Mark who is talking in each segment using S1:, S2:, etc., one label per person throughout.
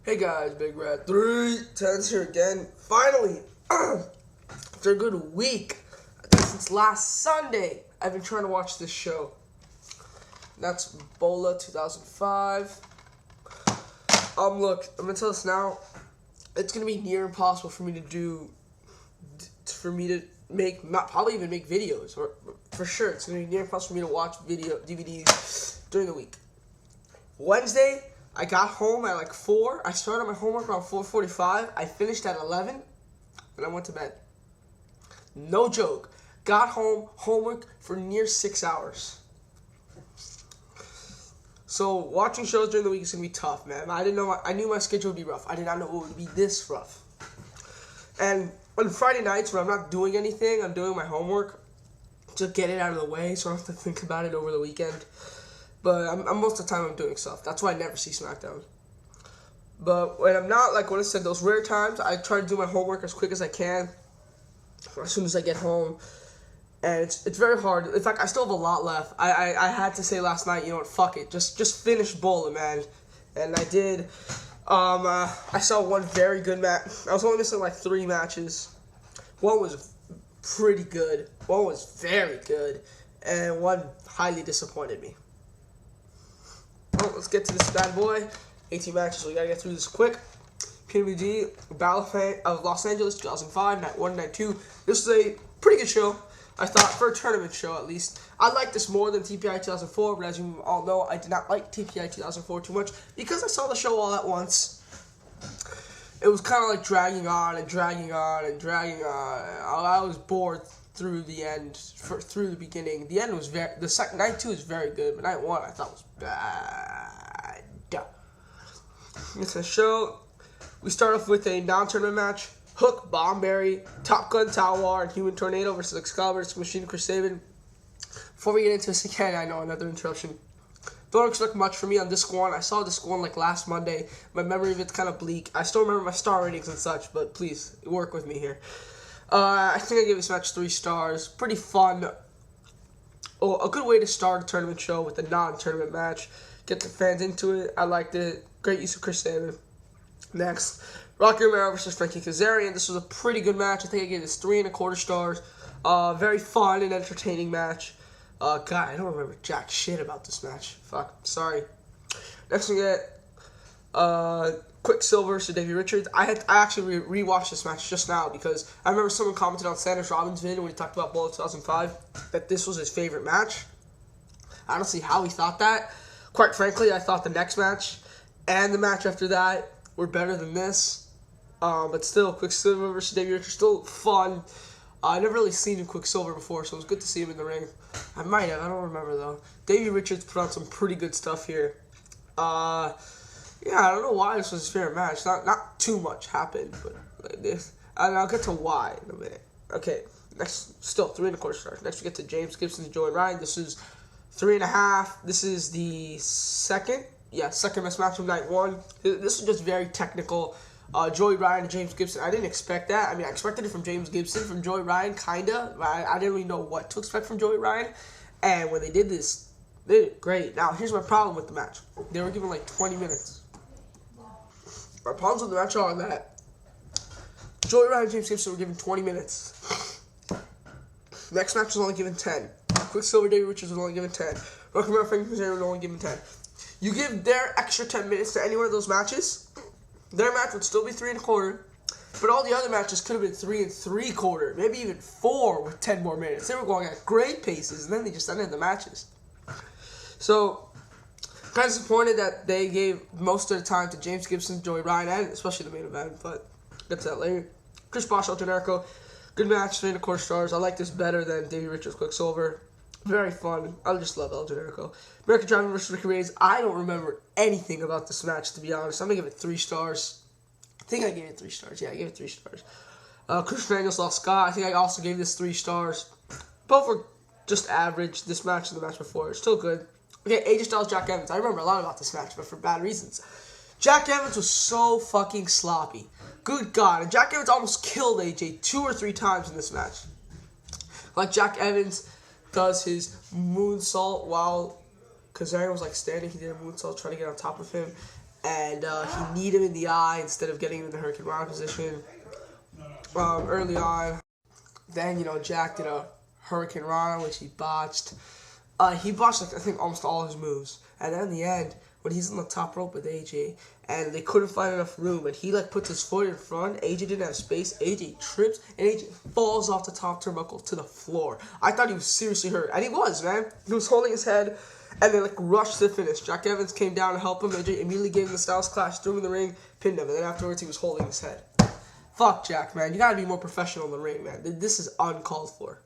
S1: Hey guys, Bigrat310 here again. Finally, after a good week, since last Sunday, I've been trying to watch this show. That's BOLA 2005. Look, I'm gonna tell this now. It's gonna be near impossible for me to probably even make videos, or for sure, it's gonna be near impossible for me to watch DVDs during the week. Wednesday, I got home at like 4. I started my homework around 4:45. I finished at 11, and I went to bed. No joke. Got home, homework for near 6 hours. So watching shows during the week is gonna be tough, man. I knew my schedule would be rough. I did not know it would be this rough. And on Friday nights when I'm not doing anything, I'm doing my homework to get it out of the way, so I don't have to think about it over the weekend. But most of the time I'm doing stuff. That's why I never see SmackDown. But when I'm not, like what I said, those rare times, I try to do my homework as quick as I can, as soon as I get home. And it's very hard. In fact, I still have a lot left. I had to say last night, you know what, fuck it. Just finish BOLA, man. And I did. I saw one very good match. I was only missing like 3 matches. One was pretty good. One was very good. And one highly disappointed me. Well, let's get to this bad boy. 18 matches, so we gotta get through this quick. PWG BOLA of Los Angeles, 2005, Night 1, Night 2. This was a pretty good show, I thought, for a tournament show at least. I liked this more than TPI 2004, but as you all know, I did not like TPI 2004 too much because I saw the show all at once. It was kind of like dragging on and dragging on and dragging on. I was bored through the end, through the beginning. The end was Night 2 is very good, but Night 1 I thought was bad. It's a show. We start off with a non-tournament match. Hook, Bomberry, Topgun, Talwar, and Human Tornado versus Excalibur, Machine, Sabin. Before we get into this again, I know another interruption. Don't expect much from me on this one. I saw this one like last Monday. My memory of it's kind of bleak. I still remember my star ratings and such, but please work with me here. I think I gave this match 3 stars. Pretty fun. Oh, a good way to start a tournament show with a non-tournament match. Get the fans into it. I liked it. Great use of Sabin. Next, Romero versus Frankie Kazarian. This was a pretty good match. I think I gave this 3.25 stars. Very fun and entertaining match. God, I don't remember jack shit about this match. Fuck, sorry. Next we get Quicksliver versus Davey Richards. I actually rewatched this match just now because I remember someone commented on Sanders Robbins' video when he talked about BOLA 2005 that this was his favorite match. I don't see how he thought that. Quite frankly, I thought the next match and the match after that were better than this. But still, Quicksliver versus Davey Richards, still fun. I never really seen him Quicksliver before, so it was good to see him in the ring. I might have, I don't remember though. Davey Richards put on some pretty good stuff here. Yeah, I don't know why this was his favorite match. Not too much happened, but like this. And I'll get to why in a minute. Okay, next, still 3.25 stars. Next we get to James Gibson and Joey Ryan. This is 3.5. This is the second best match of Night 1. This is just very technical. Joey Ryan and James Gibson. I didn't expect that. I mean, I expected it from James Gibson. From Joey Ryan, kinda. I didn't really know what to expect from Joey Ryan. And when they did this, they did great. Now, here's my problem with the match. They were given like 20 minutes. My problems with the match are that Joey Ryan and James Gibson were given 20 minutes. Next match was only given 10. Quicksliver, Davey Richards was only given 10. Romero, Frankie Kazarian was only given 10. You give their extra 10 minutes to any one of those matches, their match would still be 3.25, but all the other matches could have been 3.75, maybe even 4 with 10 more minutes. They were going at great paces, and then they just ended the matches. So, kind of disappointed that they gave most of the time to James Gibson, Joey Ryan, and especially the main event, but get to that later. Bosh, Generico, good match, 3.25 stars. I like this better than Davey Richards, Quicksliver. Very fun. I just love El Generico. American Driver versus Reyes. I don't remember anything about this match, to be honest. I'm going to give it 3 stars. I think I gave it 3 stars. Yeah, I gave it 3 stars. Christian Daniels lost Scott. I think I also gave this 3 stars. Both were just average. This match and the match before. It's still good. Okay, AJ Styles, Jack Evans. I remember a lot about this match, but for bad reasons. Jack Evans was so fucking sloppy. Good God. And Jack Evans almost killed AJ 2 or 3 times in this match. Like Jack Evans does his moonsault while Kazarian was like standing. He did a moonsault trying to get on top of him. and he kneed him in the eye instead of getting him in the Hurricane Rana position early on. Then, you know, Jack did a Hurricane Rana, which he botched. He botched, like, I think, almost all his moves. And then in the end, when he's on the top rope with AJ, and they couldn't find enough room, and he, like, puts his foot in front, AJ didn't have space, AJ trips, and AJ falls off the top turnbuckle to the floor. I thought he was seriously hurt, and he was, man. He was holding his head, and they, like, rushed to the finish. Jack Evans came down to help him. AJ immediately gave him the Styles Clash, threw him in the ring, pinned him, and then afterwards he was holding his head. Fuck Jack, man. You gotta be more professional in the ring, man. This is uncalled for.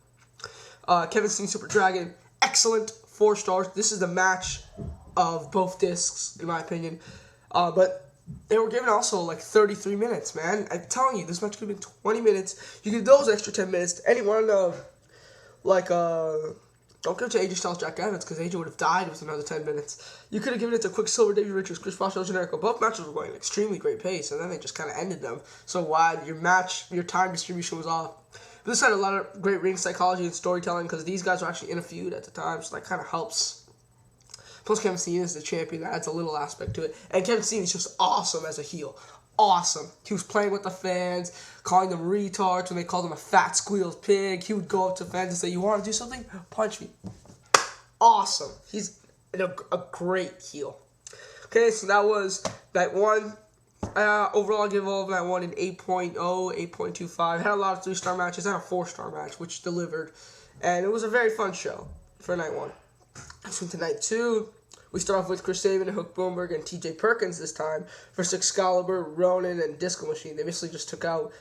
S1: Kevin Steen Super Dragon, excellent, 4 stars. This is the match of both discs, in my opinion. But they were given also like 33 minutes, man. I'm telling you, this match could have been 20 minutes. You give those extra 10 minutes to anyone, don't give it to AJ Styles, Jack Evans, because AJ would have died with another 10 minutes. You could have given it to Quicksilver, Davey Richards, Chris Bosh, Generico. Both matches were going at extremely great pace, and then they just kind of ended them. So why your time distribution was off. But this had a lot of great ring psychology and storytelling, because these guys were actually in a feud at the time, so that kind of helps. Plus, Kevin Steen is the champion. That adds a little aspect to it. And Kevin Steen is just awesome as a heel. Awesome. He was playing with the fans, calling them retards when they called him a fat squealed pig. He would go up to fans and say, "You want to do something? Punch me." Awesome. He's a great heel. Okay, so that was night 1. Overall, I'll give all of night 1 an 8.0, 8.25. Had a lot of 3-star matches. Had a 4-star match, which delivered. And it was a very fun show for night 1. Next one to night 2. We start off with Chris Sabin and Hook Bomberry and TJ Perkins this time versus Excalibur, Ronin, and Disco Machine. They basically just took out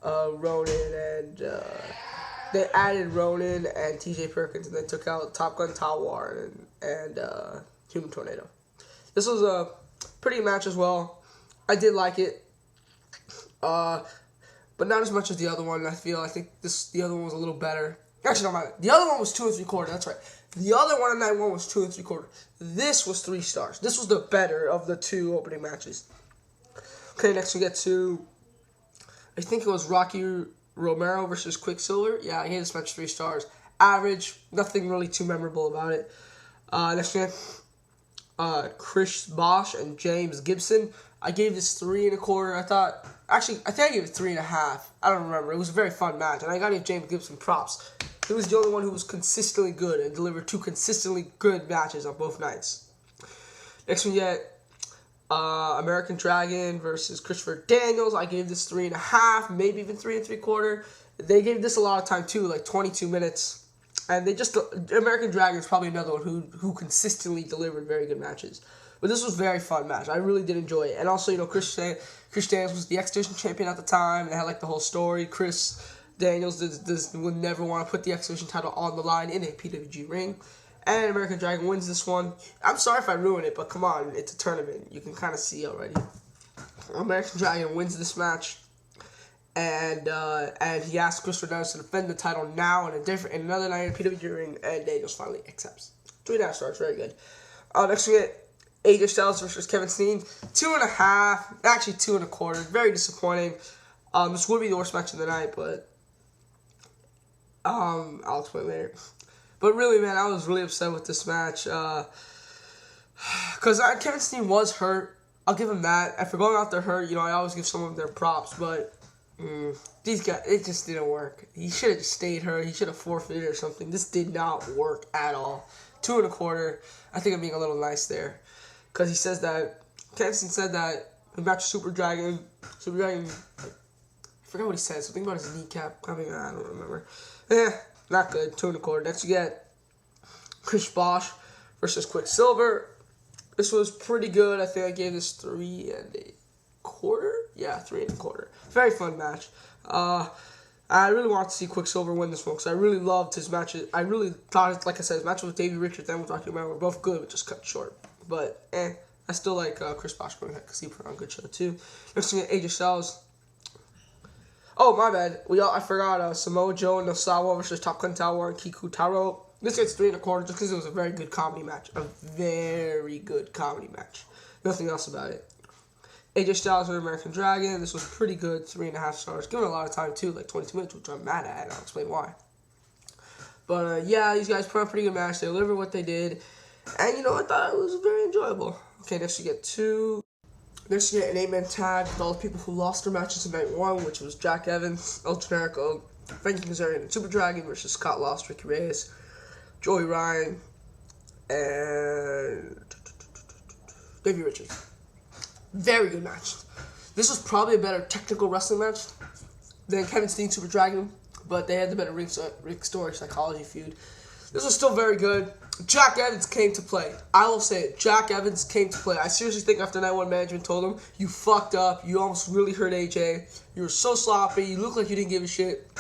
S1: Ronin and they added Ronin and TJ Perkins, and they took out Topgun, Talwar, and Human Tornado. This was a pretty match as well. I did like it, but not as much as the other one. I think the other one was a little better. Actually, no, the other one was 2 3/4. That's right. The other one on night 1 was 2 3/4. This was 3 stars. This was the better of the 2 opening matches. Okay, next we get to, I think it was Rocky Romero versus Quicksilver. Yeah, I gave this match 3 stars. Average, nothing really too memorable about it. Next we get Chris Bosh and James Gibson. I gave this 3 1/4. I think I gave it 3 1/2. I don't remember. It was a very fun match, and I gotta give James Gibson props. He was the only one who was consistently good and delivered 2 consistently good matches on both nights. Next we get American Dragon versus Christopher Daniels. I gave this 3 1/2, maybe even 3 3/4. They gave this a lot of time too, like 22 minutes. And American Dragon is probably another one who consistently delivered very good matches. But this was a very fun match. I really did enjoy it. And also, you know, Chris Daniels was the X Division champion at the time. They had like the whole story. Chris Daniels would never want to put the X Division title on the line in a PWG ring. And American Dragon wins this one. I'm sorry if I ruined it, but come on, it's a tournament. You can kind of see already. American Dragon wins this match. And he asked Christopher Daniels to defend the title now in another night in a PWG ring, and Daniels finally accepts. 3 stars, very good. Next we get AJ Styles versus Kevin Steen. 2 1/2, actually 2 1/4. Very disappointing. This would be the worst match of the night, but I'll explain later. But really, man, I was really upset with this match because Kevin Steen was hurt. I'll give him that. After going out there hurt, you know, I always give some of them their props, but these guys, it just didn't work. He should have just stayed hurt. He should have forfeited or something. This did not work at all. 2 1/4. I think I'm being a little nice there. Because he says that, Kevin Steen said that the match Super Dragon, I forgot what he said, something about his kneecap. I don't remember. Not good, 2 1/4. Next we get Chris Bosh versus Quicksilver. This was pretty good. I think I gave this 3 1/4. Yeah, 3 1/4. Very fun match. I really want to see Quicksilver win this one because I really loved his matches. I really thought, like I said, his matches with Davey Richards and with Rocky Romero were both good, but just cut short. But, I still like Chris Bosh going ahead because he put on a good show, too. Next thing, AJ Styles. Oh, my bad. I forgot Samoa Joe and Nosawa versus Topgun Talwar and Kiku Taro. This gets 3 1/4 just because it was a very good comedy match. A very good comedy match. Nothing else about it. AJ Styles versus American Dragon. This was pretty good. 3 1/2 stars. Given a lot of time, too. Like 22 minutes, which I'm mad at. I'll explain why. But, yeah, these guys put on a pretty good match. They delivered what they did. And, you know, I thought it was very enjoyable. Okay, next we get 2 Next, you get an 8-man tag with all the people who lost their matches in night 1, which was Jack Evans, El Generico, Frankie Kazarian, and Super Dragon versus Scott Lost, Ricky Reyes, Joey Ryan, and Davey Richards. Very good match. This was probably a better technical wrestling match than Kevin Steen, Super Dragon, but they had the better Rick Story psychology feud. This was still very good. Jack Evans came to play. I will say it. Jack Evans came to play. I seriously think after night 1, management told him, you fucked up. You almost really hurt AJ. You were so sloppy. You look like you didn't give a shit.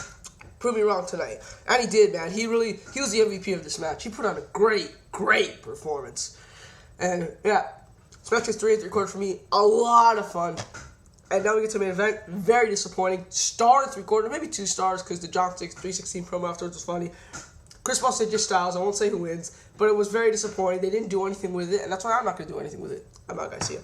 S1: Prove me wrong tonight. And he did, man. He was the MVP of this match. He put on a great performance. And, yeah, this match was 3 3/4 for me. A lot of fun. And now we get to the main event. Very disappointing. Star and 3/4, maybe 2 stars, because the John 316 promo afterwards was funny. Chris Paul said just Styles. I won't say who wins, but it was very disappointing. They didn't do anything with it, and that's why I'm not going to do anything with it. I'm out, guys. See ya.